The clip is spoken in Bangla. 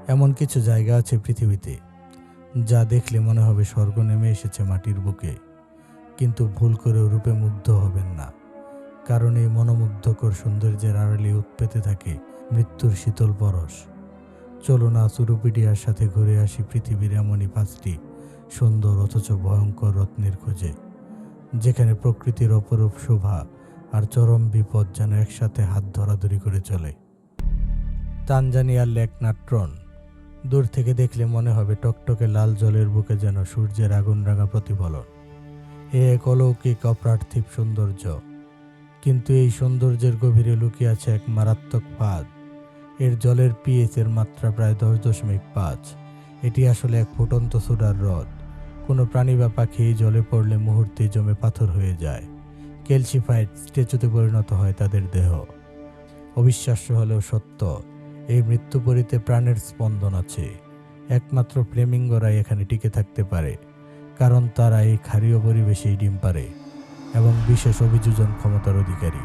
এমন কিছু জায়গা আছে পৃথিবীতে যা দেখলে মনে হবে স্বর্গ নেমে এসেছে মাটির বুকে, কিন্তু ভুল করেও রূপে মুগ্ধ হবেন না, কারণ এই মনোমুগ্ধকর সৌন্দর্যের আড়ালে উৎপেতে থাকে মৃত্যুর শীতল পরশ। চলুন আজ উরুপিডিয়ার সাথে ঘুরে আসি পৃথিবীর এমনই 5টি সুন্দর অথচ ভয়ঙ্কর রত্নের খোঁজে, যেখানে প্রকৃতির অপরূপ শোভা আর চরম বিপদ যেন একসাথে হাত ধরাধরি করে চলে। তানজানিয়ার লেক নাট্রন। দূর থেকে দেখলে মনে হবে টকটকে লাল জলের বুকে যেন সূর্যের আগুন রাঙা প্রতিফলন। এ এক অলৌকিক অপ্রার্থিব সৌন্দর্য, কিন্তু এই সৌন্দর্যের গভীরে লুকিয়ে আছে এক মারাত্মক ফাঁদ। এর জলের পিএইচ এর মাত্রা প্রায় 10.5। এটি আসলে এক ফুটন্ত সোডার হ্রদ। কোনো প্রাণী বা পাখি এই জলে পড়লে মুহূর্তেই জমে পাথর হয়ে যায়, ক্যালসিফাইড স্ট্যাচুতে পরিণত হয় তাদের দেহ। অবিশ্বাস্য হলেও সত্য, এই মৃত্যুপরীতে প্রাণের স্পন্দন আছে। একমাত্র ফ্লেমিঙ্গোরাই এখানে টিকে থাকতে পারে, কারণ তারা এই ক্ষারীয় পরিবেশেই ডিম পারে এবং বিশেষ অভিযোজন ক্ষমতার অধিকারী।